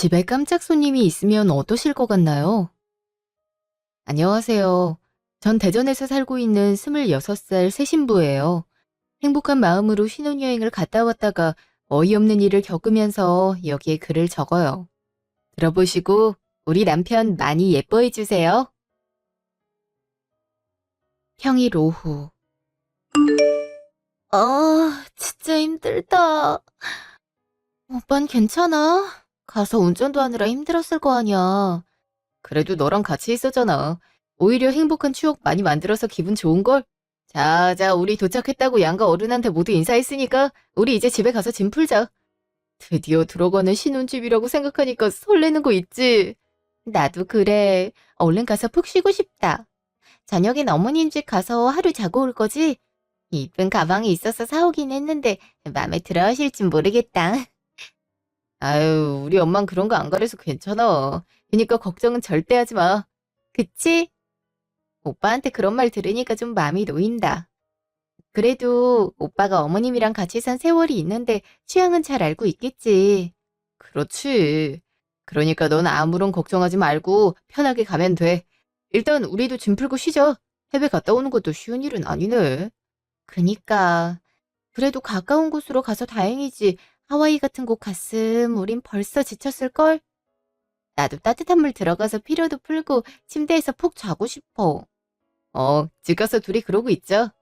집에 깜짝 손님이 있으면 어떠실 것 같나요? 안녕하세요. 전 대전에서 살고 있는 26살 새 신부예요. 행복한 마음으로 신혼여행을 갔다 왔다가 어이없는 일을 겪으면서 여기에 글을 적어요. 들어보시고 우리 남편 많이 예뻐해 주세요. 평일 오후. 진짜 힘들다. 오빤 괜찮아? 가서 운전도 하느라 힘들었을 거 아니야. 그래도 너랑 같이 있었잖아. 오히려 행복한 추억 많이 만들어서 기분 좋은걸? 자, 우리 도착했다고 양가 어른한테 모두 인사했으니까 우리 이제 집에 가서 짐 풀자. 드디어 들어가는 신혼집이라고 생각하니까 설레는 거 있지? 나도 그래. 얼른 가서 푹 쉬고 싶다. 저녁엔 어머님 집 가서 하루 자고 올 거지? 이쁜 가방이 있어서 사오긴 했는데 마음에 들어 하실진 모르겠다. 아유, 우리 엄만 그런 거 안 가려서 괜찮아. 그니까 걱정은 절대 하지 마. 그치? 오빠한테 그런 말 들으니까 좀 마음이 놓인다. 그래도 오빠가 어머님이랑 같이 산 세월이 있는데 취향은 잘 알고 있겠지. 그렇지. 그러니까 넌 아무런 걱정하지 말고 편하게 가면 돼. 일단 우리도 짐 풀고 쉬자. 해외 갔다 오는 것도 쉬운 일은 아니네. 그니까. 그래도 가까운 곳으로 가서 다행이지. 하와이 같은 곳 갔음 우린 벌써 지쳤을걸? 나도 따뜻한 물 들어가서 피로도 풀고 침대에서 푹 자고 싶어. 집 가서 둘이 그러고 있자.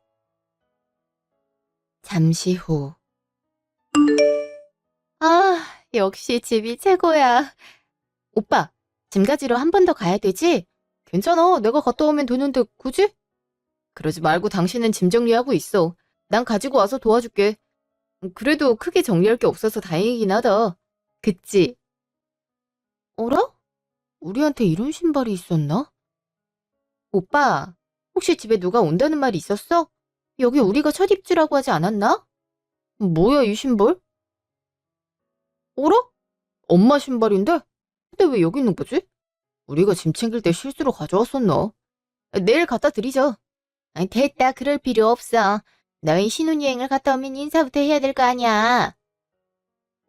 잠시 후. 아, 역시 집이 최고야. 오빠, 짐 가지러 한 번 더 가야 되지? 괜찮아. 내가 갔다 오면 되는데 굳이? 그러지 말고 당신은 짐 정리하고 있어. 난 가지고 와서 도와줄게. 그래도 크게 정리할 게 없어서 다행이긴 하다. 그치? 어라? 우리한테 이런 신발이 있었나? 오빠, 혹시 집에 누가 온다는 말이 있었어? 여기 우리가 첫 입주라고 하지 않았나? 뭐야, 이 신발? 어라? 엄마 신발인데? 근데 왜 여기 있는 거지? 우리가 짐 챙길 때 실수로 가져왔었나? 내일 갖다 드리자. 아니, 됐다. 그럴 필요 없어. 너희 신혼여행을 갔다 오면 인사부터 해야 될 거 아니야.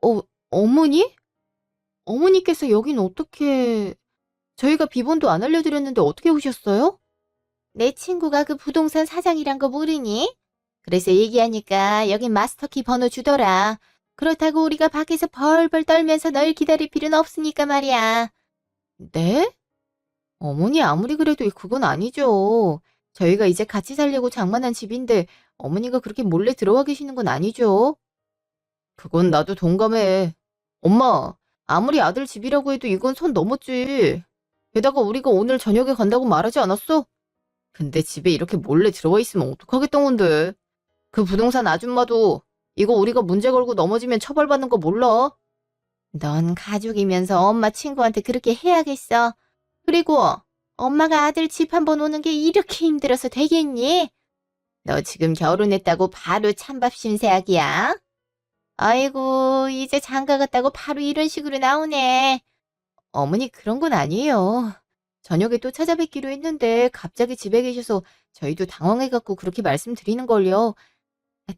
어, 어머니? 어머니께서 여긴 어떻게... 저희가 비번도 안 알려드렸는데 어떻게 오셨어요? 내 친구가 그 부동산 사장이란 거 모르니? 그래서 얘기하니까 여긴 마스터키 번호 주더라. 그렇다고 우리가 밖에서 벌벌 떨면서 널 기다릴 필요는 없으니까 말이야. 네? 어머니 아무리 그래도 그건 아니죠. 저희가 이제 같이 살려고 장만한 집인데 어머니가 그렇게 몰래 들어와 계시는 건 아니죠. 그건 나도 동감해. 엄마, 아무리 아들 집이라고 해도 이건 선 넘었지. 게다가 우리가 오늘 저녁에 간다고 말하지 않았어? 근데 집에 이렇게 몰래 들어와 있으면 어떡하겠던 건데. 그 부동산 아줌마도 이거 우리가 문제 걸고 넘어지면 처벌받는 거 몰라? 넌 가족이면서 엄마 친구한테 그렇게 해야겠어. 그리고 엄마가 아들 집 한번 오는 게 이렇게 힘들어서 되겠니? 너 지금 결혼했다고 바로 찬밥 신세약이야? 아이고, 이제 장가 갔다고 바로 이런 식으로 나오네. 어머니 그런 건 아니에요. 저녁에 또 찾아뵙기로 했는데 갑자기 집에 계셔서 저희도 당황해갖고 그렇게 말씀드리는 걸요.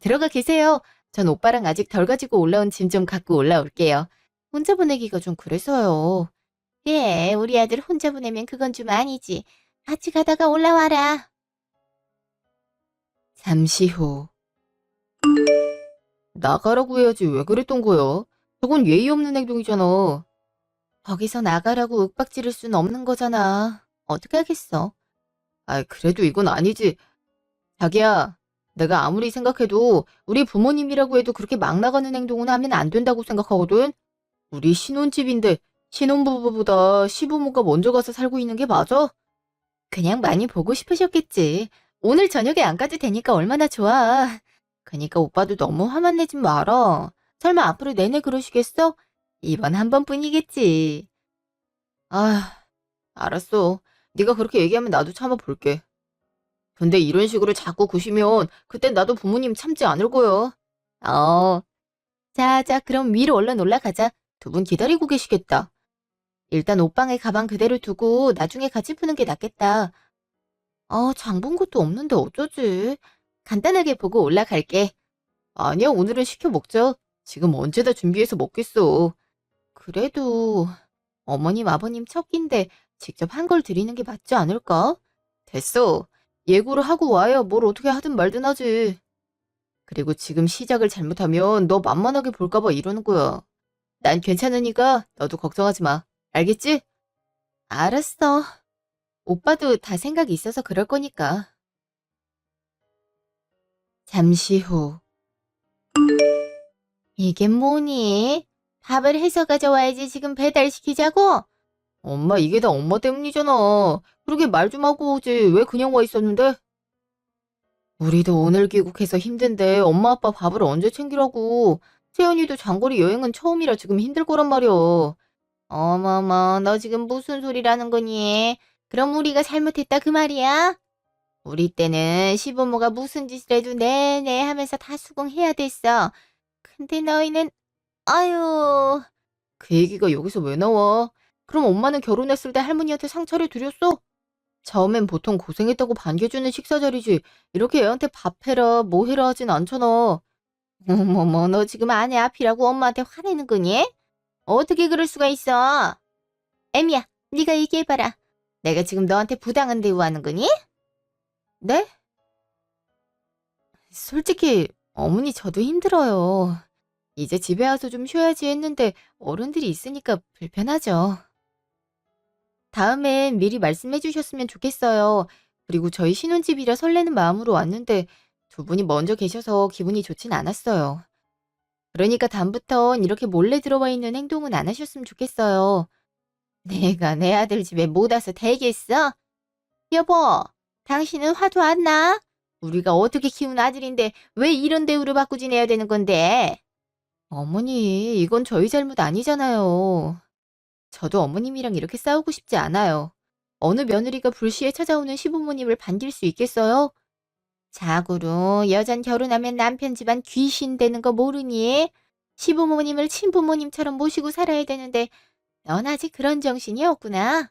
들어가 계세요. 전 오빠랑 아직 덜 가지고 올라온 짐 좀 갖고 올라올게요. 혼자 보내기가 좀 그래서요. 그래, 우리 아들 혼자 보내면 그건 좀 아니지. 같이 가다가 올라와라. 잠시 후. 나가라고 해야지 왜 그랬던 거야? 저건 예의 없는 행동이잖아. 거기서 나가라고 윽박지를 순 없는 거잖아. 어떡하겠어. 그래도 이건 아니지. 자기야, 내가 아무리 생각해도 우리 부모님이라고 해도 그렇게 막 나가는 행동은 하면 안 된다고 생각하거든? 우리 신혼집인데 신혼부부보다 시부모가 먼저 가서 살고 있는 게 맞아? 그냥 많이 보고 싶으셨겠지. 오늘 저녁에 안 가도 되니까 얼마나 좋아. 그니까 오빠도 너무 화만 내지 마라. 설마 앞으로 내내 그러시겠어? 이번 한 번뿐이겠지. 아, 알았어. 네가 그렇게 얘기하면 나도 참아볼게. 근데 이런 식으로 자꾸 구시면 그땐 나도 부모님 참지 않을 거야. 어. 자, 그럼 위로 얼른 올라가자. 두 분 기다리고 계시겠다. 일단 옷방에 가방 그대로 두고 나중에 같이 푸는 게 낫겠다. 장 본 것도 없는데 어쩌지? 간단하게 보고 올라갈게. 아니야, 오늘은 시켜 먹자. 지금 언제 다 준비해서 먹겠어. 그래도 어머님, 아버님 첫 끼인데 직접 한 걸 드리는 게 맞지 않을까? 됐어. 예고를 하고 와야 뭘 어떻게 하든 말든 하지. 그리고 지금 시작을 잘못하면 너 만만하게 볼까 봐 이러는 거야. 난 괜찮으니까 너도 걱정하지 마. 알겠지? 알았어. 오빠도 다 생각이 있어서 그럴 거니까. 잠시 후. 이게 뭐니? 밥을 해서 가져와야지 지금 배달시키자고? 엄마, 이게 다 엄마 때문이잖아. 그러게 말 좀 하고 오지. 왜 그냥 와 있었는데? 우리도 오늘 귀국해서 힘든데 엄마 아빠 밥을 언제 챙기라고. 채연이도 장거리 여행은 처음이라 지금 힘들 거란 말이야. 어머머, 너 지금 무슨 소리라는 거니? 그럼 우리가 잘못했다 그 말이야? 우리 때는 시부모가 무슨 짓을 해도 네네 하면서 다 수긍해야 됐어. 근데 너희는 아유. 그 얘기가 여기서 왜 나와? 그럼 엄마는 결혼했을 때 할머니한테 상처를 드렸어? 처음엔 보통 고생했다고 반겨주는 식사 자리지. 이렇게 애한테 밥 해라, 뭐 해라 하진 않잖아. 어머머, 너 지금 아내 앞이라고 엄마한테 화내는 거니? 어떻게 그럴 수가 있어? 애미야, 네가 얘기해봐라. 내가 지금 너한테 부당한 대우하는 거니? 네? 솔직히 어머니 저도 힘들어요. 이제 집에 와서 좀 쉬어야지 했는데 어른들이 있으니까 불편하죠. 다음엔 미리 말씀해 주셨으면 좋겠어요. 그리고 저희 신혼집이라 설레는 마음으로 왔는데 두 분이 먼저 계셔서 기분이 좋진 않았어요. 그러니까 다음부턴 이렇게 몰래 들어와 있는 행동은 안 하셨으면 좋겠어요. 내가 내 아들 집에 못 와서 되겠어? 여보, 당신은 화도 안 나? 우리가 어떻게 키운 아들인데 왜 이런 대우를 받고 지내야 되는 건데? 어머니, 이건 저희 잘못 아니잖아요. 저도 어머님이랑 이렇게 싸우고 싶지 않아요. 어느 며느리가 불시에 찾아오는 시부모님을 반길 수 있겠어요? 자고로 여잔 결혼하면 남편 집안 귀신 되는 거 모르니? 시부모님을 친부모님처럼 모시고 살아야 되는데 넌 아직 그런 정신이 없구나.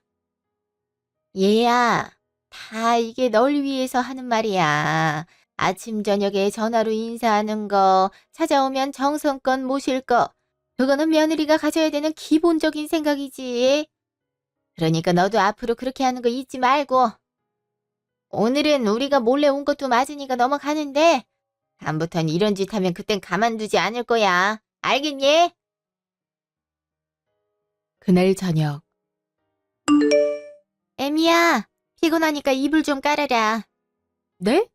얘야, 다 이게 널 위해서 하는 말이야. 아침 저녁에 전화로 인사하는 거, 찾아오면 정성껏 모실 거, 그거는 며느리가 가져야 되는 기본적인 생각이지. 그러니까 너도 앞으로 그렇게 하는 거 잊지 말고. 오늘은 우리가 몰래 온 것도 맞으니까 넘어가는데, 다음부턴 이런 짓 하면 그땐 가만두지 않을 거야. 알겠니? 그날 저녁. 애미야, 피곤하니까 이불 좀 깔아라. 네?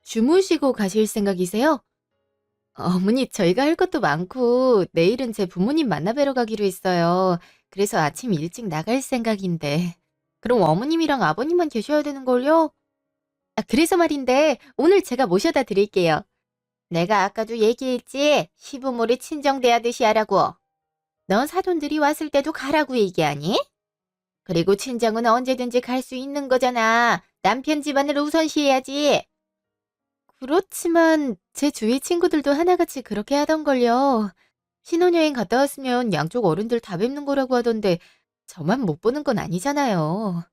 주무시고 가실 생각이세요? 어머니, 저희가 할 것도 많고, 내일은 제 부모님 만나뵈러 가기로 했어요. 그래서 아침 일찍 나갈 생각인데. 그럼 어머님이랑 아버님만 계셔야 되는걸요? 아, 그래서 말인데, 오늘 제가 모셔다 드릴게요. 내가 아까도 얘기했지, 시부모를 친정대하듯이 하라고. 넌 사돈들이 왔을 때도 가라고 얘기하니? 그리고 친정은 언제든지 갈 수 있는 거잖아. 남편 집안을 우선시해야지. 그렇지만 제 주위 친구들도 하나같이 그렇게 하던걸요. 신혼여행 갔다 왔으면 양쪽 어른들 다 뵙는 거라고 하던데 저만 못 보는 건 아니잖아요.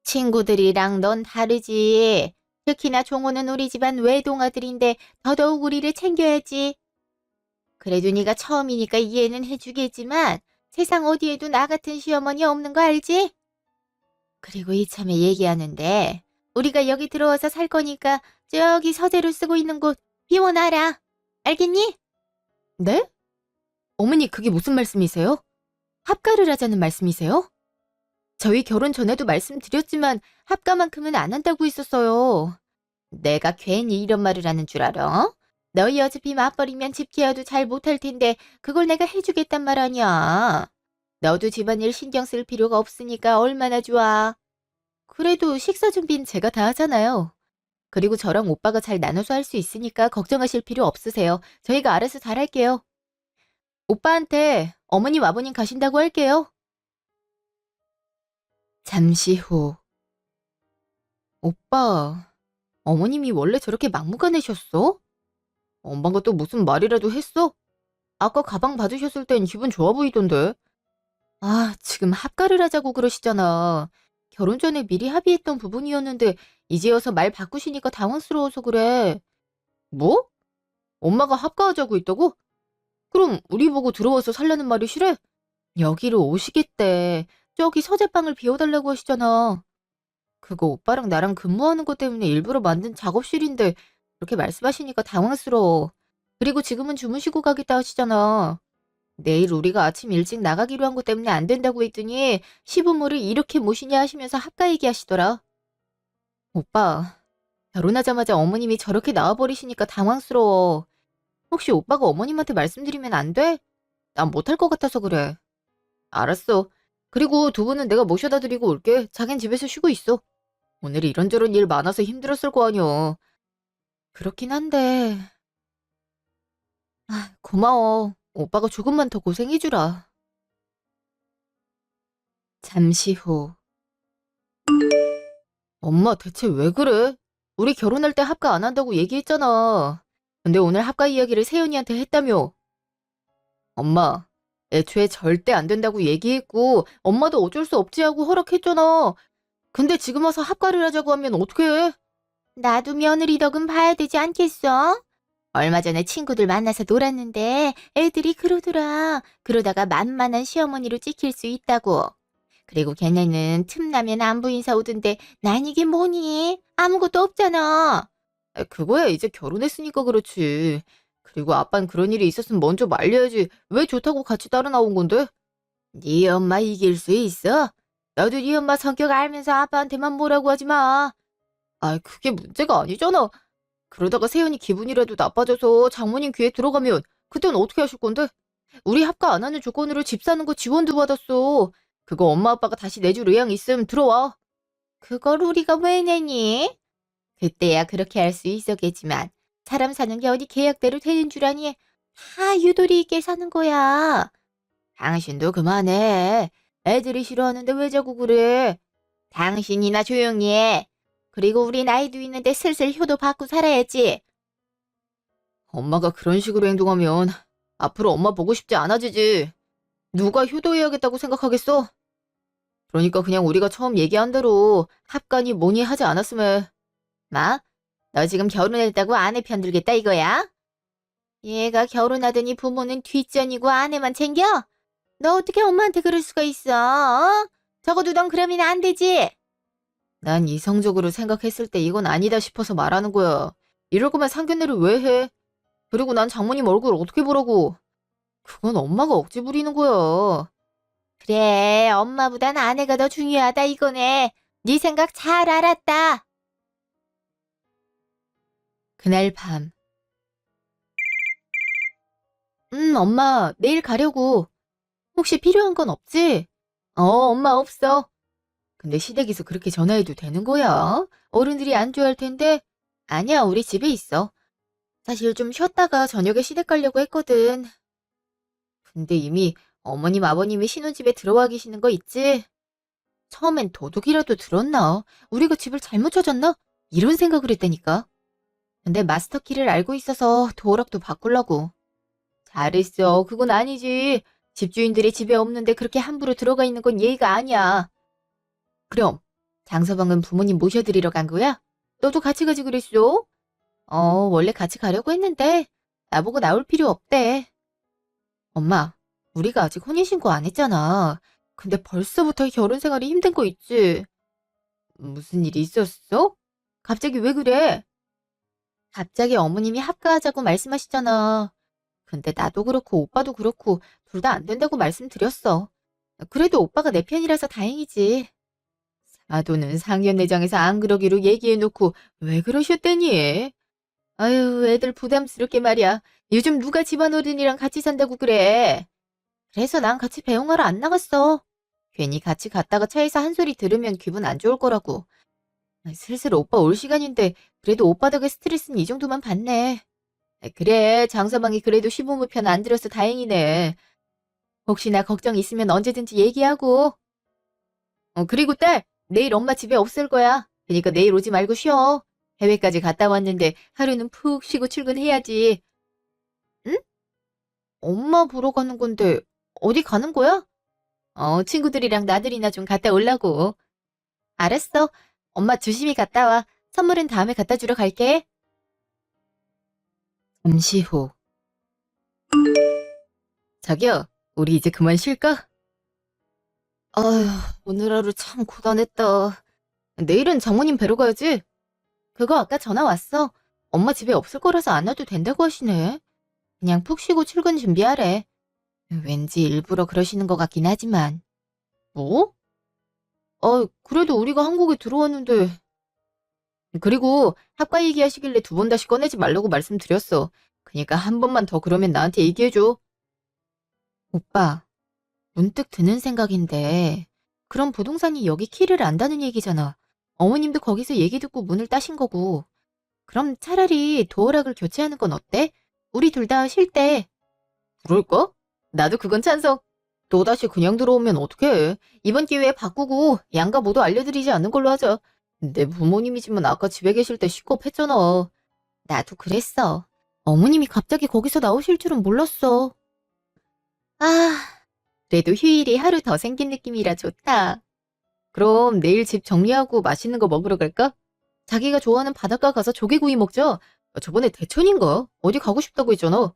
친구들이랑 넌 다르지. 특히나 종호는 우리 집안 외동아들인데 더더욱 우리를 챙겨야지. 그래도 네가 처음이니까 이해는 해주겠지만 세상 어디에도 나 같은 시어머니 없는 거 알지? 그리고 이참에 얘기하는데 우리가 여기 들어와서 살 거니까 저기 서재로 쓰고 있는 곳 비워놔라. 알겠니? 네? 어머니 그게 무슨 말씀이세요? 합가를 하자는 말씀이세요? 저희 결혼 전에도 말씀드렸지만 합가만큼은 안 한다고 했었어요. 내가 괜히 이런 말을 하는 줄 알아? 너희 어차피 맞벌이면 집 케어도 잘 못할 텐데 그걸 내가 해주겠단 말 아니야. 너도 집안일 신경 쓸 필요가 없으니까 얼마나 좋아. 그래도 식사 준비는 제가 다 하잖아요. 그리고 저랑 오빠가 잘 나눠서 할 수 있으니까 걱정하실 필요 없으세요. 저희가 알아서 잘 할게요. 오빠한테 어머님 아버님 가신다고 할게요. 잠시 후. 오빠, 어머님이 원래 저렇게 막무가내셨어? 엄마가 또 무슨 말이라도 했어? 아까 가방 받으셨을 땐 기분 좋아 보이던데. 아, 지금 합가를 하자고 그러시잖아. 결혼 전에 미리 합의했던 부분이었는데 이제 와서 말 바꾸시니까 당황스러워서 그래. 뭐? 엄마가 합가하자고 했다고? 그럼 우리 보고 들어와서 살라는 말이 싫어? 여기로 오시겠대. 저기 서재방을 비워달라고 하시잖아. 그거 오빠랑 나랑 근무하는 것 때문에 일부러 만든 작업실인데 그렇게 말씀하시니까 당황스러워. 그리고 지금은 주무시고 가겠다 하시잖아. 내일 우리가 아침 일찍 나가기로 한 것 때문에 안 된다고 했더니 시부모를 이렇게 모시냐 하시면서 합가 얘기하시더라. 오빠, 결혼하자마자 어머님이 저렇게 나와버리시니까 당황스러워. 혹시 오빠가 어머님한테 말씀드리면 안 돼? 난 못할 것 같아서 그래. 알았어. 그리고 두 분은 내가 모셔다 드리고 올게. 자긴 집에서 쉬고 있어. 오늘 이런저런 일 많아서 힘들었을 거 아니야. 그렇긴 한데. 고마워. 오빠가 조금만 더 고생해주라. 잠시 후. 엄마 대체 왜 그래? 우리 결혼할 때 합가 안 한다고 얘기했잖아. 근데 오늘 합가 이야기를 세연이한테 했다며. 엄마, 애초에 절대 안 된다고 얘기했고 엄마도 어쩔 수 없지 하고 허락했잖아. 근데 지금 와서 합가를 하자고 하면 어떡해? 나도 며느리 덕은 봐야 되지 않겠어? 얼마 전에 친구들 만나서 놀았는데 애들이 그러더라. 그러다가 만만한 시어머니로 찍힐 수 있다고. 그리고 걔네는 틈나면 안부 인사 오던데 난 이게 뭐니? 아무것도 없잖아. 그거야 이제 결혼했으니까 그렇지. 그리고 아빤 그런 일이 있었으면 먼저 말려야지. 왜 좋다고 같이 따라 나온 건데? 네 엄마 이길 수 있어? 너도 네 엄마 성격 알면서 아빠한테만 뭐라고 하지 마. 그게 문제가 아니잖아. 그러다가 세연이 기분이라도 나빠져서 장모님 귀에 들어가면 그땐 어떻게 하실 건데? 우리 합가 안 하는 조건으로 집 사는 거 지원도 받았어. 그거 엄마 아빠가 다시 내줄 의향 있음 들어와. 그걸 우리가 왜 내니? 그때야 그렇게 할 수 있었겠지만 사람 사는 게 어디 계약대로 되는 줄 아니? 다 유도리 있게 사는 거야. 당신도 그만해. 애들이 싫어하는데 왜 자꾸 그래? 당신이나 조용히 해. 그리고 우리 나이도 있는데 슬슬 효도 받고 살아야지. 엄마가 그런 식으로 행동하면 앞으로 엄마 보고 싶지 않아지지. 누가 효도해야겠다고 생각하겠어? 그러니까 그냥 우리가 처음 얘기한 대로 합간이 뭐니 하지 않았으면. 마, 너 지금 결혼했다고 아내 편들겠다 이거야? 얘가 결혼하더니 부모는 뒷전이고 아내만 챙겨? 너 어떻게 엄마한테 그럴 수가 있어? 어? 적어도 넌 그러면 안 되지. 난 이성적으로 생각했을 때 이건 아니다 싶어서 말하는 거야. 이럴 거면 상견례를 왜 해? 그리고 난 장모님 얼굴 어떻게 보라고. 그건 엄마가 억지 부리는 거야. 그래, 엄마보단 아내가 더 중요하다 이거네. 네 생각 잘 알았다. 그날 밤. 엄마, 내일 가려고. 혹시 필요한 건 없지? 엄마 없어. 근데 시댁에서 그렇게 전화해도 되는 거야? 어른들이 안 좋아할 텐데. 아니야, 우리 집에 있어. 사실 좀 쉬었다가 저녁에 시댁 가려고 했거든. 근데 이미 어머님, 아버님이 신혼집에 들어와 계시는 거 있지? 처음엔 도둑이라도 들었나? 우리가 집을 잘못 찾았나? 이런 생각을 했다니까. 근데 마스터키를 알고 있어서 도어락도 바꾸려고. 잘했어. 그건 아니지. 집주인들이 집에 없는데 그렇게 함부로 들어가 있는 건 예의가 아니야. 그럼 장서방은 부모님 모셔드리러 간 거야? 너도 같이 가지 그랬어? 원래 같이 가려고 했는데 나보고 나올 필요 없대. 엄마, 우리가 아직 혼인신고 안 했잖아. 근데 벌써부터 결혼 생활이 힘든 거 있지? 무슨 일이 있었어? 갑자기 왜 그래? 갑자기 어머님이 합가하자고 말씀하시잖아. 근데 나도 그렇고 오빠도 그렇고 둘 다 안 된다고 말씀드렸어. 그래도 오빠가 내 편이라서 다행이지. 사도는 상견례장에서 안 그러기로 얘기해놓고 왜 그러셨대니? 아유, 애들 부담스럽게 말이야. 요즘 누가 집안어른이랑 같이 산다고 그래. 그래서 난 같이 배웅하러 안 나갔어. 괜히 같이 갔다가 차에서 한 소리 들으면 기분 안 좋을 거라고. 슬슬 오빠 올 시간인데 그래도 오빠 덕에 스트레스는 이 정도만 받네. 그래, 장서방이 그래도 시부모 편 안 들어서 다행이네. 혹시나 걱정 있으면 언제든지 얘기하고. 그리고 딸, 내일 엄마 집에 없을 거야. 그러니까 내일 오지 말고 쉬어. 해외까지 갔다 왔는데 하루는 푹 쉬고 출근해야지. 응? 엄마 보러 가는 건데 어디 가는 거야? 친구들이랑 나들이나 좀 갔다 오려고. 알았어. 엄마 조심히 갔다 와. 선물은 다음에 갖다 주러 갈게. 잠시 후. 자기야, 우리 이제 그만 쉴까? 아휴, 오늘 하루 참 고단했다. 내일은 장모님 뵈러 가야지. 그거 아까 전화 왔어. 엄마 집에 없을 거라서 안 와도 된다고 하시네. 그냥 푹 쉬고 출근 준비하래. 왠지 일부러 그러시는 것 같긴 하지만. 뭐? 그래도 우리가 한국에 들어왔는데. 그리고 학과 얘기하시길래 두 번 다시 꺼내지 말라고 말씀드렸어. 그니까 한 번만 더 그러면 나한테 얘기해줘. 오빠, 문득 드는 생각인데, 그럼 부동산이 여기 키를 안다는 얘기잖아. 어머님도 거기서 얘기 듣고 문을 따신 거고. 그럼 차라리 도어락을 교체하는 건 어때? 우리 둘 다 쉴 때. 그럴까? 나도 그건 찬성. 또다시 그냥 들어오면 어떡해. 이번 기회에 바꾸고 양가 모두 알려드리지 않는 걸로 하자. 내 부모님이지만 아까 집에 계실 때 시겁했잖아. 나도 그랬어. 어머님이 갑자기 거기서 나오실 줄은 몰랐어. 아, 그래도 휴일이 하루 더 생긴 느낌이라 좋다. 그럼 내일 집 정리하고 맛있는 거 먹으러 갈까? 자기가 좋아하는 바닷가 가서 조개구이 먹자. 저번에 대천인가? 어디 가고 싶다고 했잖아.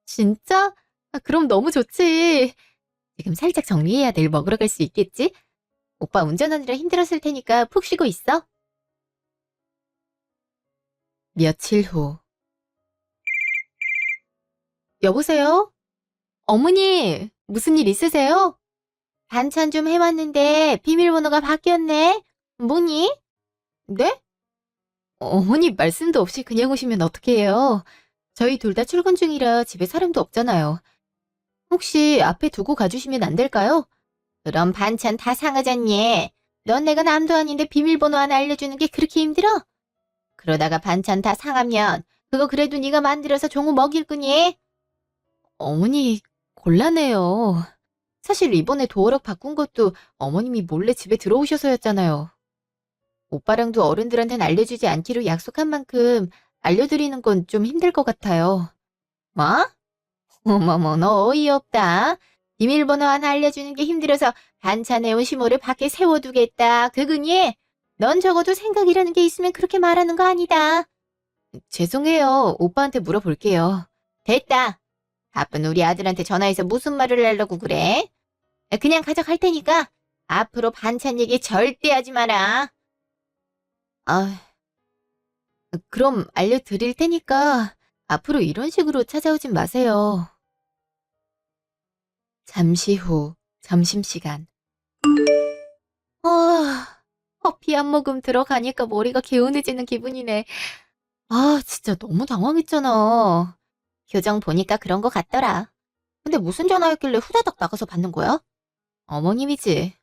진짜? 그럼 너무 좋지. 지금 살짝 정리해야 내일 먹으러 갈 수 있겠지? 오빠 운전하느라 힘들었을 테니까 푹 쉬고 있어. 며칠 후. 여보세요? 어머니, 무슨 일 있으세요? 반찬 좀 해왔는데 비밀번호가 바뀌었네. 뭐니? 네? 어머니 말씀도 없이 그냥 오시면 어떡해요? 저희 둘 다 출근 중이라 집에 사람도 없잖아요. 혹시 앞에 두고 가주시면 안 될까요? 그럼 반찬 다 상하잖니. 넌 내가 남도 아닌데 비밀번호 하나 알려주는 게 그렇게 힘들어? 그러다가 반찬 다 상하면 그거 그래도 네가 만들어서 종우 먹일 거니? 어머니, 곤란해요. 사실 이번에 도어락 바꾼 것도 어머님이 몰래 집에 들어오셔서였잖아요. 오빠랑도 어른들한텐 알려주지 않기로 약속한 만큼 알려드리는 건 좀 힘들 것 같아요. 뭐? 어머머, 너 어이없다. 비밀번호 하나 알려주는 게 힘들어서 반찬해온 시모를 밖에 세워두겠다. 그거니? 넌 적어도 생각이라는 게 있으면 그렇게 말하는 거 아니다. 죄송해요. 오빠한테 물어볼게요. 됐다. 바쁜 우리 아들한테 전화해서 무슨 말을 하려고 그래? 그냥 가져갈 테니까 앞으로 반찬 얘기 절대 하지 마라. 아, 그럼 알려드릴 테니까 앞으로 이런 식으로 찾아오진 마세요. 잠시 후, 점심시간. 커피 한 모금 들어가니까 머리가 개운해지는 기분이네. 진짜 너무 당황했잖아. 교정 보니까 그런 거 같더라. 근데 무슨 전화였길래 후다닥 나가서 받는 거야? 어머님이지.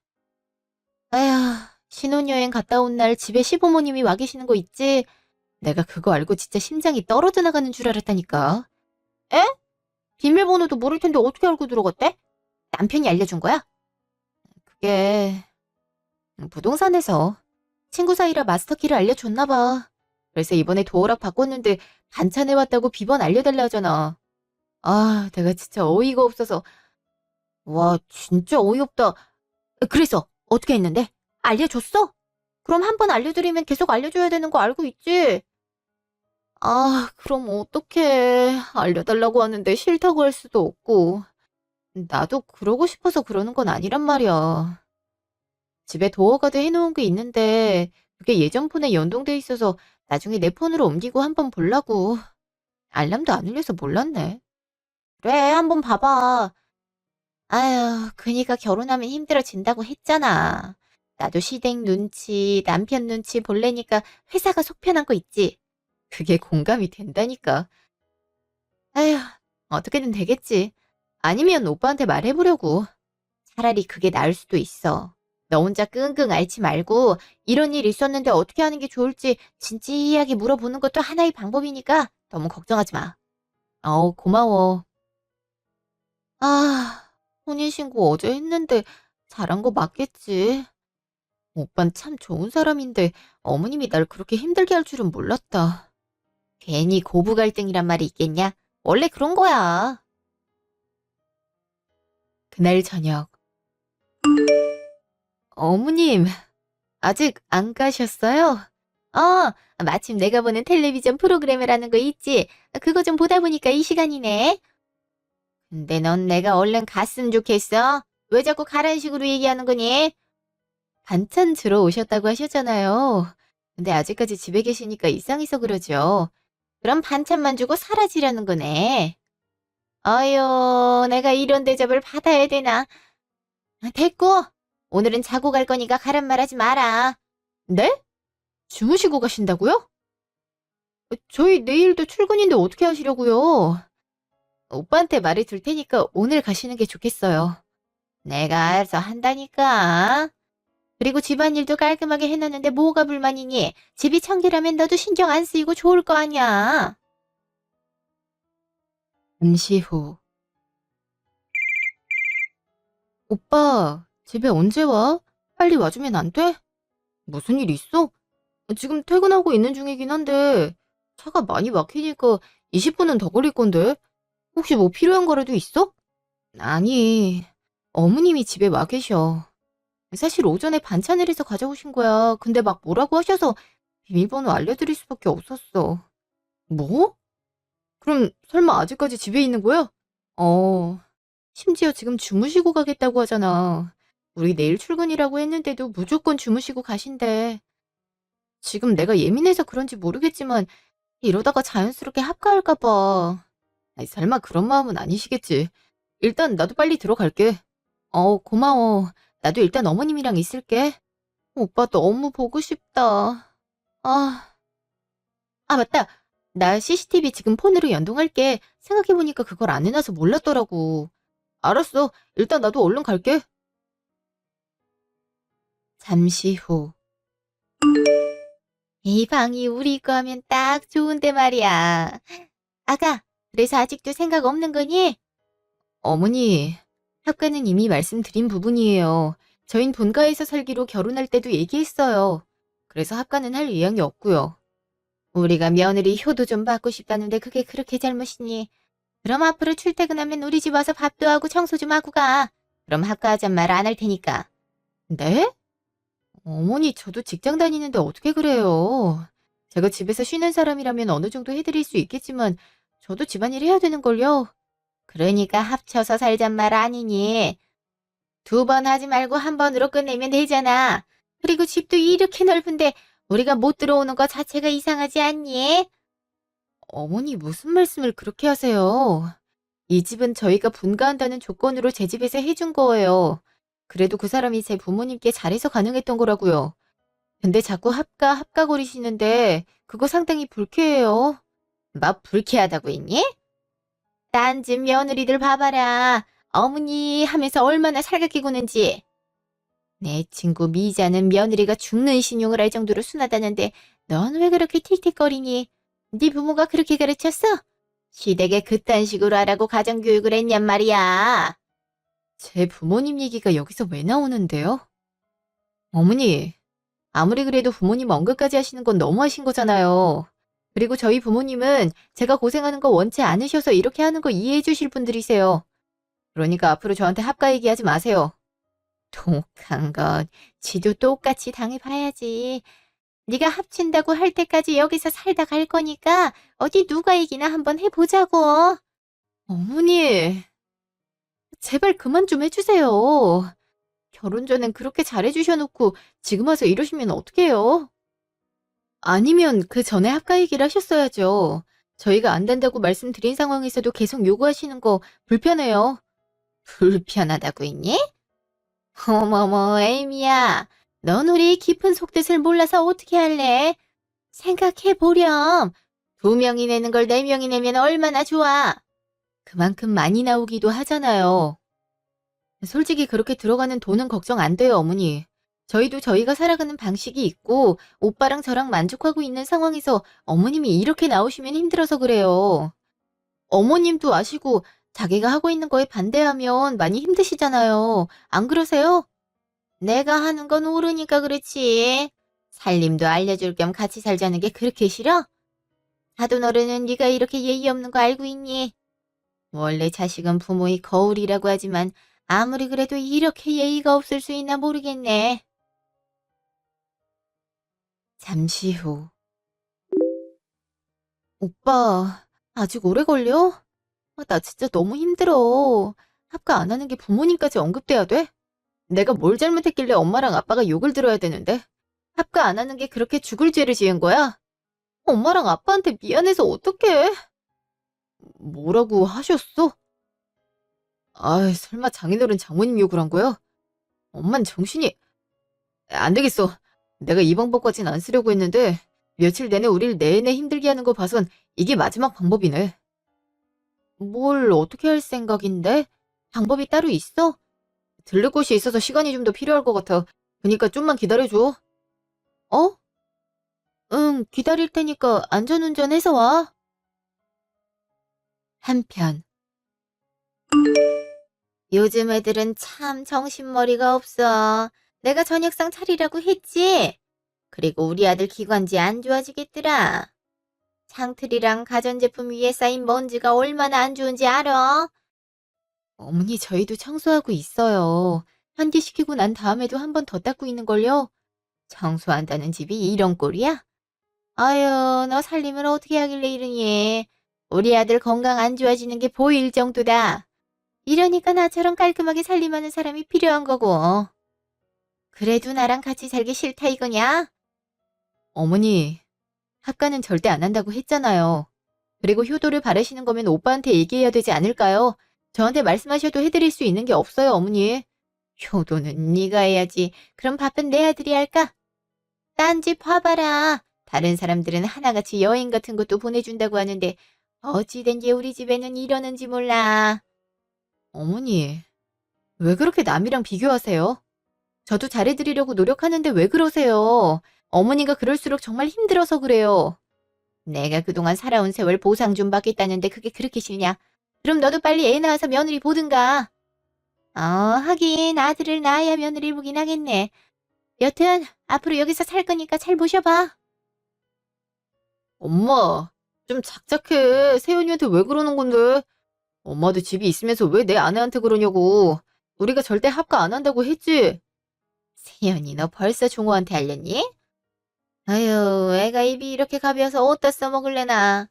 아휴, 신혼여행 갔다 온 날 집에 시부모님이 와 계시는 거 있지? 내가 그거 알고 진짜 심장이 떨어져 나가는 줄 알았다니까. 에? 비밀번호도 모를 텐데 어떻게 알고 들어갔대? 남편이 알려준 거야? 그게 부동산에서 친구 사이라 마스터키를 알려줬나 봐. 그래서 이번에 도어락 바꿨는데 반찬해 왔다고 비번 알려달라 하잖아. 내가 진짜 어이가 없어서. 와, 진짜 어이없다. 그래서 어떻게 했는데? 알려줬어? 그럼 한 번 알려드리면 계속 알려줘야 되는 거 알고 있지? 그럼 어떡해. 알려달라고 하는데 싫다고 할 수도 없고. 나도 그러고 싶어서 그러는 건 아니란 말이야. 집에 도어가드 해놓은 게 있는데 그게 예전 폰에 연동돼 있어서 나중에 내 폰으로 옮기고 한번 보려고. 알람도 안 울려서 몰랐네. 그래, 한번 봐봐. 아휴, 그니까 결혼하면 힘들어진다고 했잖아. 나도 시댁 눈치, 남편 눈치 볼래니까 회사가 속편한 거 있지. 그게 공감이 된다니까. 아휴, 어떻게든 되겠지. 아니면 오빠한테 말해보려고. 차라리 그게 나을 수도 있어. 너 혼자 끙끙 앓지 말고 이런 일 있었는데 어떻게 하는 게 좋을지 진지하게 물어보는 것도 하나의 방법이니까 너무 걱정하지 마. 고마워. 혼인신고 어제 했는데 잘한 거 맞겠지. 오빤 참 좋은 사람인데 어머님이 날 그렇게 힘들게 할 줄은 몰랐다. 괜히 고부 갈등이란 말이 있겠냐? 원래 그런 거야. 그날 저녁. 어머님, 아직 안 가셨어요? 마침 내가 보는 텔레비전 프로그램이라는 거 있지? 그거 좀 보다 보니까 이 시간이네. 근데 넌 내가 얼른 갔으면 좋겠어. 왜 자꾸 가라는 식으로 얘기하는 거니? 반찬 주러 오셨다고 하셨잖아요. 근데 아직까지 집에 계시니까 이상해서 그러죠. 그럼 반찬만 주고 사라지라는 거네. 어휴, 내가 이런 대접을 받아야 되나? 됐고, 오늘은 자고 갈 거니까 가란 말 하지 마라. 네? 주무시고 가신다고요? 저희 내일도 출근인데 어떻게 하시려고요? 오빠한테 말을 줄 테니까 오늘 가시는 게 좋겠어요. 내가 알아서 한다니까. 그리고 집안일도 깔끔하게 해놨는데 뭐가 불만이니? 집이 청결하면 너도 신경 안 쓰이고 좋을 거 아니야. 잠시 후. 오빠, 집에 언제 와? 빨리 와주면 안 돼? 무슨 일 있어? 지금 퇴근하고 있는 중이긴 한데 차가 많이 막히니까 20분은 더 걸릴 건데 혹시 뭐 필요한 거라도 있어? 아니, 어머님이 집에 와 계셔. 사실 오전에 반찬을 해서 가져오신 거야. 근데 막 뭐라고 하셔서 비밀번호 알려드릴 수밖에 없었어. 뭐? 그럼 설마 아직까지 집에 있는 거야? 어, 심지어 지금 주무시고 가겠다고 하잖아. 우리 내일 출근이라고 했는데도 무조건 주무시고 가신대. 지금 내가 예민해서 그런지 모르겠지만 이러다가 자연스럽게 합가할까 봐. 아니, 설마 그런 마음은 아니시겠지. 일단 나도 빨리 들어갈게. 고마워. 나도 일단 어머님이랑 있을게. 오빠 너무 보고 싶다. 아, 맞다. 나 CCTV 지금 폰으로 연동할게. 생각해보니까 그걸 안 해놔서 몰랐더라고. 알았어. 일단 나도 얼른 갈게. 잠시 후. 이 방이 우리 거 하면 딱 좋은데 말이야. 아가, 그래서 아직도 생각 없는 거니? 어머니, 학과는 이미 말씀드린 부분이에요. 저흰 본가에서 살기로 결혼할 때도 얘기했어요. 그래서 학과는 할 의향이 없고요. 우리가 며느리 효도 좀 받고 싶다는데 그게 그렇게 잘못이니? 그럼 앞으로 출퇴근하면 우리 집 와서 밥도 하고 청소 좀 하고 가. 그럼 학과 하잔 말 안 할 테니까. 네? 어머니, 저도 직장 다니는데 어떻게 그래요? 제가 집에서 쉬는 사람이라면 어느 정도 해드릴 수 있겠지만 저도 집안일 해야 되는걸요? 그러니까 합쳐서 살잔 말 아니니. 두 번 하지 말고 한 번으로 끝내면 되잖아. 그리고 집도 이렇게 넓은데 우리가 못 들어오는 거 자체가 이상하지 않니? 어머니 무슨 말씀을 그렇게 하세요? 이 집은 저희가 분가한다는 조건으로 제 집에서 해준 거예요. 그래도 그 사람이 제 부모님께 잘해서 가능했던 거라고요. 근데 자꾸 합가거리시는데 그거 상당히 불쾌해요. 막 불쾌하다고 했니? 딴 집 며느리들 봐봐라. 어머니 하면서 얼마나 살갑게 구는지. 내 친구 미자는 며느리가 죽는 신용을 할 정도로 순하다는데 넌 왜 그렇게 틱틱거리니? 네 부모가 그렇게 가르쳤어? 시댁에 그딴 식으로 하라고 가정교육을 했냔 말이야. 제 부모님 얘기가 여기서 왜 나오는데요? 어머니, 아무리 그래도 부모님 언급까지 하시는 건 너무하신 거잖아요. 그리고 저희 부모님은 제가 고생하는 거 원치 않으셔서 이렇게 하는 거 이해해 주실 분들이세요. 그러니까 앞으로 저한테 합가 얘기하지 마세요. 독한 것, 지도 똑같이 당해봐야지. 네가 합친다고 할 때까지 여기서 살다 갈 거니까 어디 누가 이기나 한번 해보자고. 어머니, 제발 그만 좀 해주세요. 결혼 전엔 그렇게 잘해주셔놓고 지금 와서 이러시면 어떡해요? 아니면 그 전에 합가 얘기를 하셨어야죠. 저희가 안 된다고 말씀드린 상황에서도 계속 요구하시는 거 불편해요. 불편하다고 했니? 어머머, 에이미야. 넌 우리 깊은 속뜻을 몰라서 어떻게 할래? 생각해보렴. 두 명이 내는 걸 네 명이 내면 얼마나 좋아. 그만큼 많이 나오기도 하잖아요. 솔직히 그렇게 들어가는 돈은 걱정 안 돼요, 어머니. 저희도 저희가 살아가는 방식이 있고 오빠랑 저랑 만족하고 있는 상황에서 어머님이 이렇게 나오시면 힘들어서 그래요. 어머님도 아시고 자기가 하고 있는 거에 반대하면 많이 힘드시잖아요. 안 그러세요? 내가 하는 건 옳으니까 그렇지. 살림도 알려줄 겸 같이 살자는 게 그렇게 싫어? 사돈 어른은 네가 이렇게 예의 없는 거 알고 있니? 원래 자식은 부모의 거울이라고 하지만 아무리 그래도 이렇게 예의가 없을 수 있나 모르겠네. 잠시 후. 오빠, 아직 오래 걸려? 나 진짜 너무 힘들어. 합가 안 하는 게 부모님까지 언급돼야 돼? 내가 뭘 잘못했길래 엄마랑 아빠가 욕을 들어야 되는데? 합가 안 하는 게 그렇게 죽을 죄를 지은 거야? 엄마랑 아빠한테 미안해서 어떡해? 뭐라고 하셨어? 아이, 설마 장인어른 장모님 욕을 한 거야? 엄만 정신이... 안 되겠어. 내가 이 방법까진 안 쓰려고 했는데 며칠 내내 우릴 내내 힘들게 하는 거 봐선 이게 마지막 방법이네. 뭘 어떻게 할 생각인데? 방법이 따로 있어? 들를 곳이 있어서 시간이 좀 더 필요할 것 같아. 그니까 좀만 기다려줘. 어? 응, 기다릴 테니까 안전운전해서 와. 한편 요즘 애들은 참 정신머리가 없어. 내가 저녁상 차리라고 했지? 그리고 우리 아들 기관지 안 좋아지겠더라. 창틀이랑 가전제품 위에 쌓인 먼지가 얼마나 안 좋은지 알아? 어머니, 저희도 청소하고 있어요. 환기시키고 난 다음에도 한 번 더 닦고 있는걸요? 청소한다는 집이 이런 꼴이야? 아유, 너 살림을 어떻게 하길래 이러니? 우리 아들 건강 안 좋아지는 게 보일 정도다. 이러니까 나처럼 깔끔하게 살림하는 사람이 필요한 거고. 그래도 나랑 같이 살기 싫다 이거냐? 어머니, 학가는 절대 안 한다고 했잖아요. 그리고 효도를 바라시는 거면 오빠한테 얘기해야 되지 않을까요? 저한테 말씀하셔도 해드릴 수 있는 게 없어요, 어머니. 효도는 네가 해야지. 그럼 밥은 내 아들이 할까? 딴 집 봐봐라. 다른 사람들은 하나같이 여행 같은 것도 보내준다고 하는데 어찌된 게 우리 집에는 이러는지 몰라. 어머니, 왜 그렇게 남이랑 비교하세요? 저도 잘해드리려고 노력하는데 왜 그러세요? 어머니가 그럴수록 정말 힘들어서 그래요. 내가 그동안 살아온 세월 보상 좀 받겠다는데 그게 그렇게 싫냐? 그럼 너도 빨리 애 낳아서 며느리 보든가. 하긴 아들을 낳아야 며느리를 보긴 하겠네. 여튼 앞으로 여기서 살 거니까 잘 모셔봐. 엄마, 좀 작작해. 세연이한테 왜 그러는 건데? 엄마도 집이 있으면서 왜 내 아내한테 그러냐고. 우리가 절대 합가 안 한다고 했지? 세연이, 너 벌써 종호한테 알렸니? 아유, 애가 입이 이렇게 가벼워서 어디다 써먹을래나.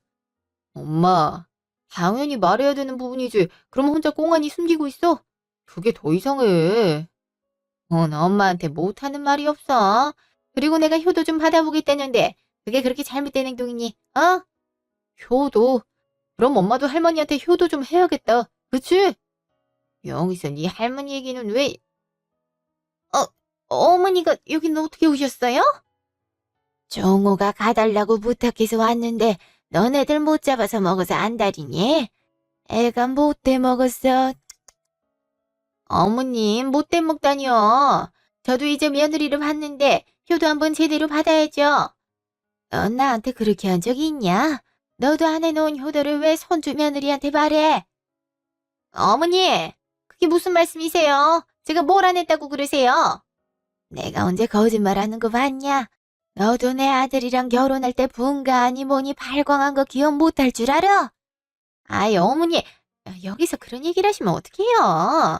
엄마, 당연히 말해야 되는 부분이지. 그럼 혼자 꽁하니 숨기고 있어? 그게 더 이상해. 너 엄마한테 못하는 말이 없어. 그리고 내가 효도 좀 받아보겠다는데 그게 그렇게 잘못된 행동이니? 어? 효도? 그럼 엄마도 할머니한테 효도 좀 해야겠다. 그치? 여기서 네 할머니 얘기는 왜... 어, 어머니가 여긴 어떻게 오셨어요? 종호가 가달라고 부탁해서 왔는데 너네들 못 잡아서 먹어서 안달이니? 애가 못돼 먹었어. 어머님, 못돼 먹다니요. 저도 이제 며느리를 봤는데 효도 한번 제대로 받아야죠. 넌 나한테 그렇게 한 적이 있냐? 너도 안 해놓은 효도를 왜 손주 며느리한테 말해? 어머니, 그게 무슨 말씀이세요? 제가 뭘 안 했다고 그러세요? 내가 언제 거짓말하는 거 봤냐? 너도 내 아들이랑 결혼할 때 분가하니 뭐니 발광한 거 기억 못할 줄 알아? 아이, 어머니, 여기서 그런 얘기를 하시면 어떡해요?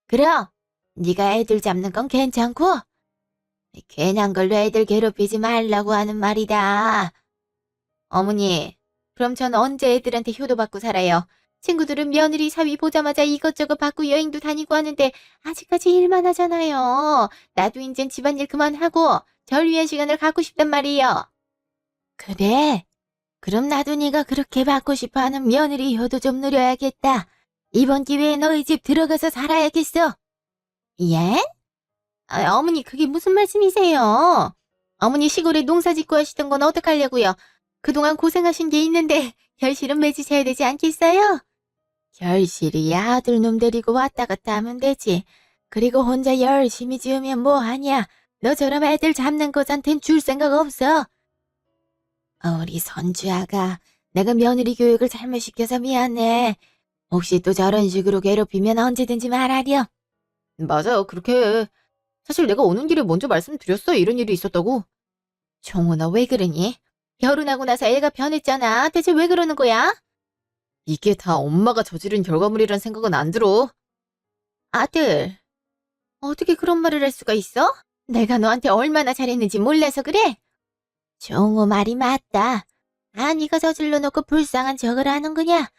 그럼 네가 애들 잡는 건 괜찮고 괜한 걸로 애들 괴롭히지 말라고 하는 말이다. 어머니, 그럼 전 언제 애들한테 효도받고 살아요? 친구들은 며느리 사위 보자마자 이것저것 받고 여행도 다니고 하는데 아직까지 일만 하잖아요. 나도 이젠 집안일 그만하고 절 위한 시간을 갖고 싶단 말이에요. 그래? 그럼 나도 네가 그렇게 받고 싶어하는 며느리 효도 좀 누려야겠다. 이번 기회에 너희 집 들어가서 살아야겠어. 예? 어머니, 그게 무슨 말씀이세요? 어머니 시골에 농사 짓고 하시던 건 어떡하려고요? 그동안 고생하신 게 있는데 결실은 맺으셔야 되지 않겠어요? 결실이 아들놈 데리고 왔다 갔다 하면 되지. 그리고 혼자 열심히 지으면 뭐하냐? 너처럼 애들 잡는 거한텐 줄 생각 없어. 우리 선주아가 내가 며느리 교육을 잘못 시켜서 미안해. 혹시 또 저런 식으로 괴롭히면 언제든지 말하렴. 맞아, 그렇게 해. 사실 내가 오는 길에 먼저 말씀드렸어. 이런 일이 있었다고. 정훈아, 왜 그러니? 결혼하고 나서 애가 변했잖아. 대체 왜 그러는 거야? 이게 다 엄마가 저지른 결과물이란 생각은 안 들어. 아들, 어떻게 그런 말을 할 수가 있어? 내가 너한테 얼마나 잘했는지 몰라서 그래? 정호 말이 맞다. 네가 저질러 놓고 불쌍한 척을 하는 거냐?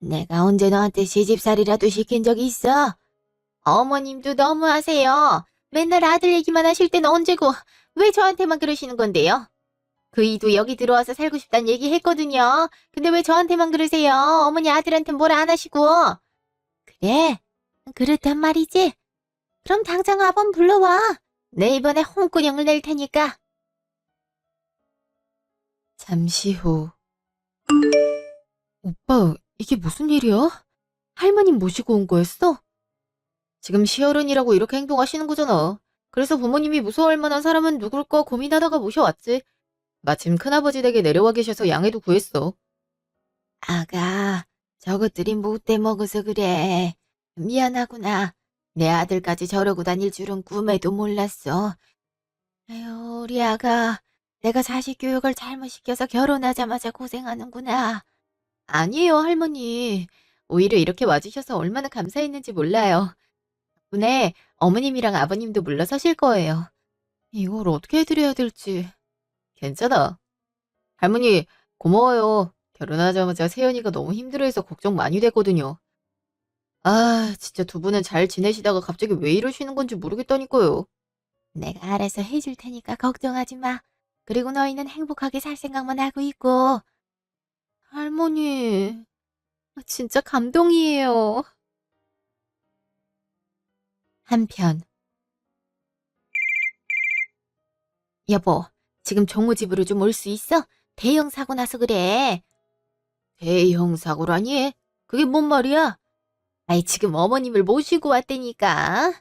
내가 언제 너한테 시집살이라도 시킨 적이 있어? 어머님도 너무하세요. 맨날 아들 얘기만 하실 땐 언제고 왜 저한테만 그러시는 건데요? 그 이도 여기 들어와서 살고 싶단 얘기 했거든요. 근데 왜 저한테만 그러세요? 어머니 아들한테 뭘 안 하시고. 그래, 그렇단 말이지. 그럼 당장 아범 불러와. 내 이번에 홍군형을 낼 테니까. 잠시 후. 오빠, 이게 무슨 일이야? 할머님 모시고 온 거였어? 지금 시어른이라고 이렇게 행동하시는 거잖아. 그래서 부모님이 무서워할 만한 사람은 누굴까 고민하다가 모셔왔지. 마침 큰아버지 댁에 내려와 계셔서 양해도 구했어. 아가, 저것들이 못돼 먹어서 그래. 미안하구나. 내 아들까지 저러고 다닐 줄은 꿈에도 몰랐어. 아유, 우리 아가, 내가 자식 교육을 잘못 시켜서 결혼하자마자 고생하는구나. 아니에요, 할머니. 오히려 이렇게 와주셔서 얼마나 감사했는지 몰라요. 덕분에 어머님이랑 아버님도 물러서실 거예요. 이걸 어떻게 해드려야 될지. 괜찮아. 할머니, 고마워요. 결혼하자마자 세연이가 너무 힘들어해서 걱정 많이 됐거든요. 아, 진짜 두 분은 잘 지내시다가 갑자기 왜 이러시는 건지 모르겠다니까요. 내가 알아서 해줄 테니까 걱정하지 마. 그리고 너희는 행복하게 살 생각만 하고 있고. 할머니, 진짜 감동이에요. 한편. 여보, 지금 종호 집으로 좀 올 수 있어? 대형 사고 나서 그래. 대형 사고라니? 그게 뭔 말이야? 아이, 지금 어머님을 모시고 왔다니까.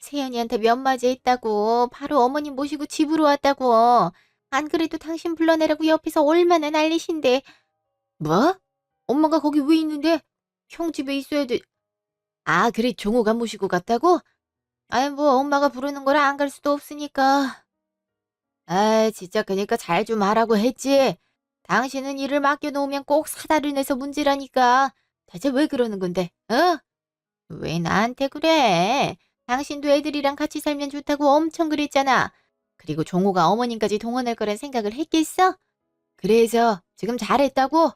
세연이한테 면마제했다고 바로 어머님 모시고 집으로 왔다고. 안 그래도 당신 불러내라고 옆에서 얼마나 난리신데. 뭐? 엄마가 거기 왜 있는데? 형 집에 있어야 돼. 아, 그래, 종호가 모시고 갔다고? 아이, 뭐 엄마가 부르는 거라 안 갈 수도 없으니까. 아, 진짜 그니까 잘 좀 하라고 했지. 당신은 일을 맡겨놓으면 꼭 사다를 내서 문제라니까. 대체 왜 그러는 건데, 어? 왜 나한테 그래? 당신도 애들이랑 같이 살면 좋다고 엄청 그랬잖아. 그리고 종호가 어머님까지 동원할 거란 생각을 했겠어? 그래서 지금 잘했다고?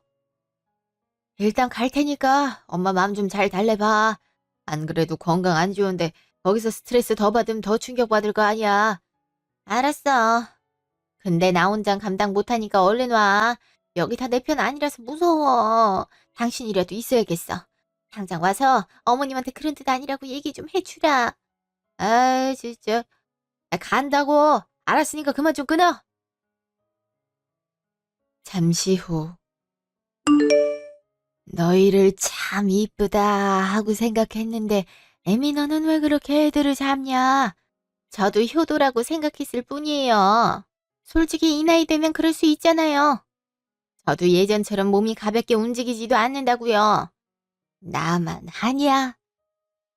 일단 갈 테니까 엄마 마음 좀 잘 달래봐. 안 그래도 건강 안 좋은데 거기서 스트레스 더 받으면 더 충격받을 거 아니야. 알았어. 근데 나 혼자 감당 못하니까 얼른 와. 여기 다 내 편 아니라서 무서워. 당신이라도 있어야겠어. 당장 와서 어머님한테 그런 뜻 아니라고 얘기 좀 해주라. 아, 진짜. 아, 간다고. 알았으니까 그만 좀 끊어. 잠시 후. 너희를 참 이쁘다 하고 생각했는데 애미 너는 왜 그렇게 애들을 잡냐? 저도 효도라고 생각했을 뿐이에요. 솔직히 이 나이 되면 그럴 수 있잖아요. 저도 예전처럼 몸이 가볍게 움직이지도 않는다고요. 나만 하냐?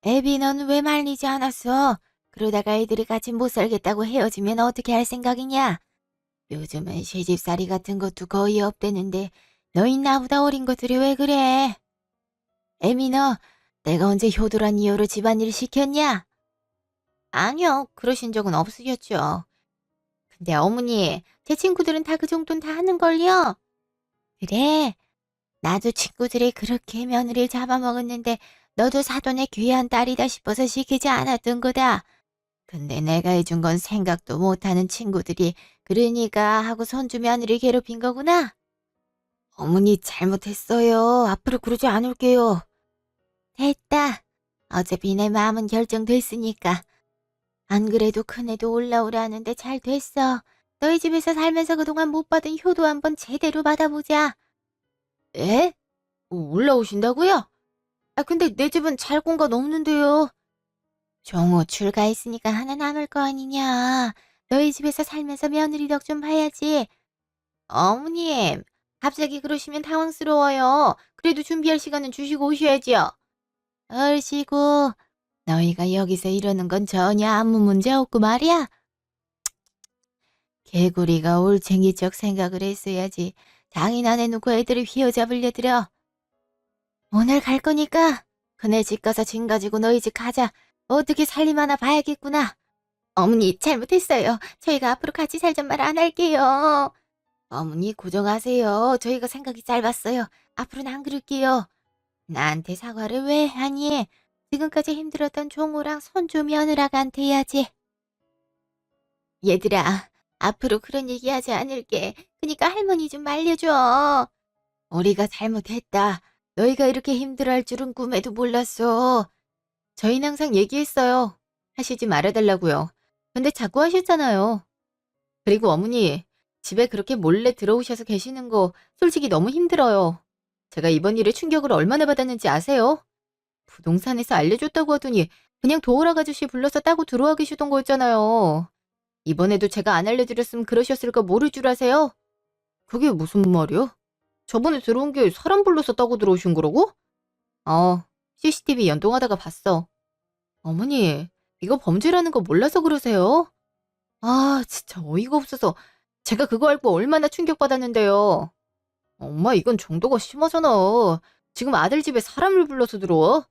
애비 넌 왜 말리지 않았어? 그러다가 애들이 같이 못 살겠다고 헤어지면 어떻게 할 생각이냐? 요즘은 시집살이 같은 것도 거의 없대는데 너희 나보다 어린 것들이 왜 그래? 애미 너 내가 언제 효도란 이유로 집안일 시켰냐? 아니요, 그러신 적은 없으셨죠. 근데 어머니, 제 친구들은 다 그 정도는 다 하는걸요? 그래, 나도 친구들이 그렇게 며느리를 잡아먹었는데 너도 사돈의 귀한 딸이다 싶어서 시키지 않았던 거다. 근데 내가 해준 건 생각도 못하는 친구들이 그러니까 하고 손주 며느리 괴롭힌 거구나? 어머니 잘못했어요. 앞으로 그러지 않을게요. 됐다. 어차피 내 마음은 결정됐으니까. 안 그래도 큰애도 올라오라는데 잘 됐어. 너희 집에서 살면서 그동안 못 받은 효도 한번 제대로 받아보자. 에? 올라오신다고요? 아, 근데 내 집은 잘 공간 없는데요. 종호 출가했으니까 하나 남을 거 아니냐. 너희 집에서 살면서 며느리 덕 좀 봐야지. 어머님, 갑자기 그러시면 당황스러워요. 그래도 준비할 시간은 주시고 오셔야지요. 얼씨구, 너희가 여기서 이러는 건 전혀 아무 문제 없고 말이야. 개구리가 올챙이적 생각을 했어야지. 장인 안 해놓고 애들을 휘어잡으려 들어. 오늘 갈 거니까 그네 집 가서 짐 가지고 너희 집 가자. 어떻게 살림 하나 봐야겠구나. 어머니 잘못했어요. 저희가 앞으로 같이 살잔 말 안 할게요. 어머니 고정하세요. 저희가 생각이 짧았어요. 앞으로는 안 그럴게요. 나한테 사과를 왜 하니? 지금까지 힘들었던 종호랑 선조 며느라한테 해야지. 얘들아, 앞으로 그런 얘기 하지 않을게. 그니까 할머니 좀 말려줘. 우리가 잘못했다. 너희가 이렇게 힘들어할 줄은 꿈에도 몰랐어. 저희는 항상 얘기했어요. 하시지 말아달라고요. 근데 자꾸 하셨잖아요. 그리고 어머니, 집에 그렇게 몰래 들어오셔서 계시는 거 솔직히 너무 힘들어요. 제가 이번 일에 충격을 얼마나 받았는지 아세요? 부동산에서 알려줬다고 하더니 그냥 도우락 아저씨 불러서 따고 들어와 계시던 거였잖아요. 이번에도 제가 안 알려드렸으면 그러셨을까 모를 줄 아세요? 그게 무슨 말이요? 저번에 들어온 게 사람 불러서 따고 들어오신 거라고? CCTV 연동하다가 봤어. 어머니, 이거 범죄라는 거 몰라서 그러세요? 아, 진짜 어이가 없어서 제가 그거 알고 얼마나 충격받았는데요. 엄마, 이건 정도가 심하잖아. 지금 아들 집에 사람을 불러서 들어와?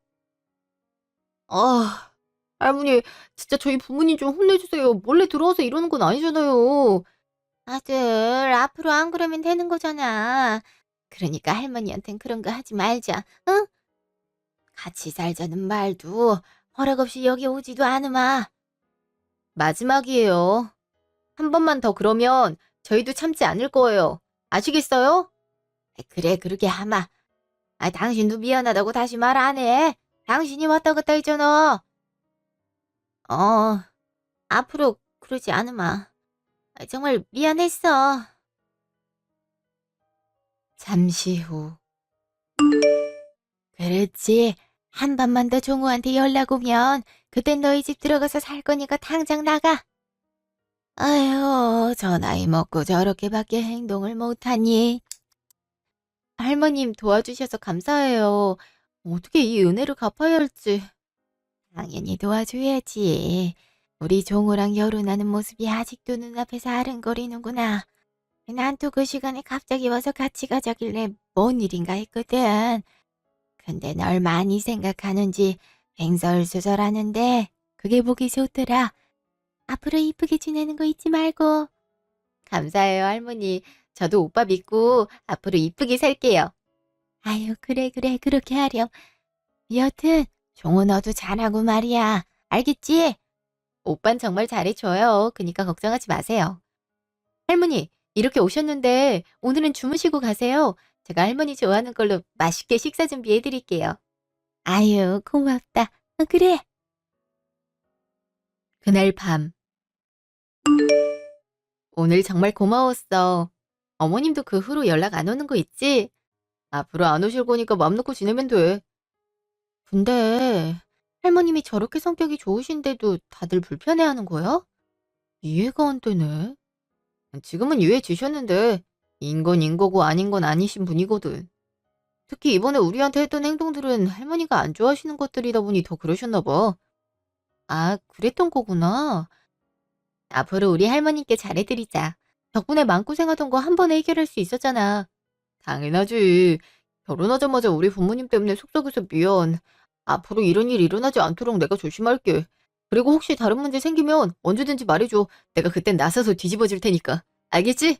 아, 할머니, 진짜 저희 부모님 좀 혼내주세요. 몰래 들어와서 이러는 건 아니잖아요. 아들, 앞으로 안 그러면 되는 거잖아. 그러니까 할머니한텐 그런 거 하지 말자, 응? 같이 살자는 말도 허락 없이 여기 오지도 않으마. 마지막이에요. 한 번만 더 그러면 저희도 참지 않을 거예요. 아시겠어요? 그래, 그러게 하마. 당신도 미안하다고 다시 말 안 해. 당신이 왔다 갔다 했잖아. 어, 앞으로 그러지 않으마. 정말 미안했어. 잠시 후. 그렇지. 한 번만 더 종우한테 연락 오면 그땐 너희 집 들어가서 살 거니까 당장 나가. 아휴, 저 나이 먹고 저렇게밖에 행동을 못하니. 할머님 도와주셔서 감사해요. 어떻게 이 은혜를 갚아야 할지. 당연히 도와줘야지. 우리 종우랑 결혼하는 모습이 아직도 눈앞에서 아른거리는구나. 난 또 그 시간에 갑자기 와서 같이 가자길래 뭔 일인가 했거든. 근데 널 많이 생각하는지 횡설수설하는데 그게 보기 좋더라. 앞으로 이쁘게 지내는 거 잊지 말고. 감사해요, 할머니. 저도 오빠 믿고 앞으로 이쁘게 살게요. 아유, 그래, 그래. 그렇게 하렴. 여튼 종호 너도 잘하고 말이야. 알겠지? 오빤 정말 잘해줘요. 그니까 걱정하지 마세요. 할머니, 이렇게 오셨는데 오늘은 주무시고 가세요. 제가 할머니 좋아하는 걸로 맛있게 식사 준비해드릴게요. 아유, 고맙다. 그래. 그날 밤. 오늘 정말 고마웠어. 어머님도 그 후로 연락 안 오는 거 있지? 앞으로 안 오실 거니까 맘 놓고 지내면 돼. 근데 할머님이 저렇게 성격이 좋으신데도 다들 불편해하는 거야? 이해가 안 되네. 지금은 이해해 주셨는데 인 건 인 거고 아닌 건 아니신 분이거든. 특히 이번에 우리한테 했던 행동들은 할머니가 안 좋아하시는 것들이다 보니 더 그러셨나 봐. 아, 그랬던 거구나. 앞으로 우리 할머님께 잘해드리자. 덕분에 마음고생하던 거 한 번에 해결할 수 있었잖아. 당연하지. 결혼하자마자 우리 부모님 때문에 속썩여서 미안. 앞으로 이런 일 일어나지 않도록 내가 조심할게. 그리고 혹시 다른 문제 생기면 언제든지 말해줘. 내가 그땐 나서서 뒤집어 줄 테니까. 알겠지?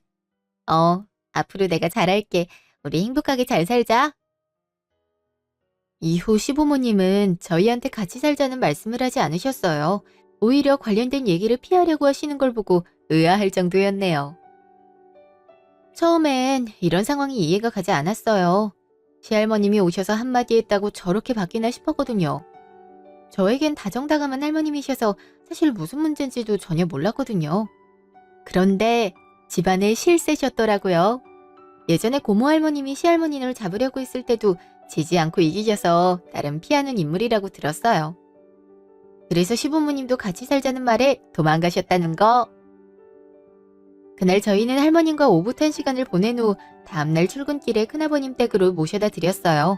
앞으로 내가 잘할게. 우리 행복하게 잘 살자. 이후 시부모님은 저희한테 같이 살자는 말씀을 하지 않으셨어요. 오히려 관련된 얘기를 피하려고 하시는 걸 보고 의아할 정도였네요. 처음엔 이런 상황이 이해가 가지 않았어요. 시할머님이 오셔서 한마디 했다고 저렇게 바뀌나 싶었거든요. 저에겐 다정다감한 할머님이셔서 사실 무슨 문제인지도 전혀 몰랐거든요. 그런데 집안에 실세셨더라고요. 예전에 고모 할머님이 시할머니를 잡으려고 했을 때도 지지 않고 이기셔서 나름 피하는 인물이라고 들었어요. 그래서 시부모님도 같이 살자는 말에 도망가셨다는 거. 그날 저희는 할머님과 오붓한 시간을 보낸 후 다음날 출근길에 큰아버님 댁으로 모셔다 드렸어요.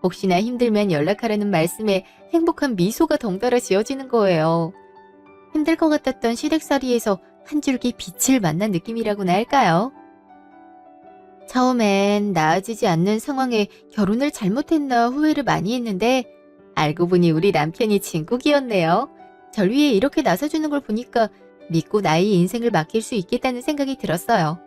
혹시나 힘들면 연락하라는 말씀에 행복한 미소가 덩달아 지어지는 거예요. 힘들 것 같았던 시댁살이에서 한 줄기 빛을 만난 느낌이라고나 할까요? 처음엔 나아지지 않는 상황에 결혼을 잘못했나 후회를 많이 했는데 알고 보니 우리 남편이 진국이었네요. 절 위해 이렇게 나서주는 걸 보니까 믿고 나의 인생을 맡길 수 있겠다는 생각이 들었어요.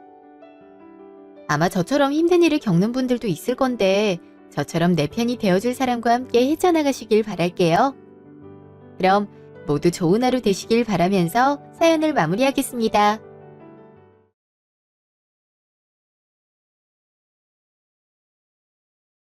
아마 저처럼 힘든 일을 겪는 분들도 있을 건데 저처럼 내 편이 되어줄 사람과 함께 헤쳐나가시길 바랄게요. 그럼 모두 좋은 하루 되시길 바라면서 사연을 마무리하겠습니다.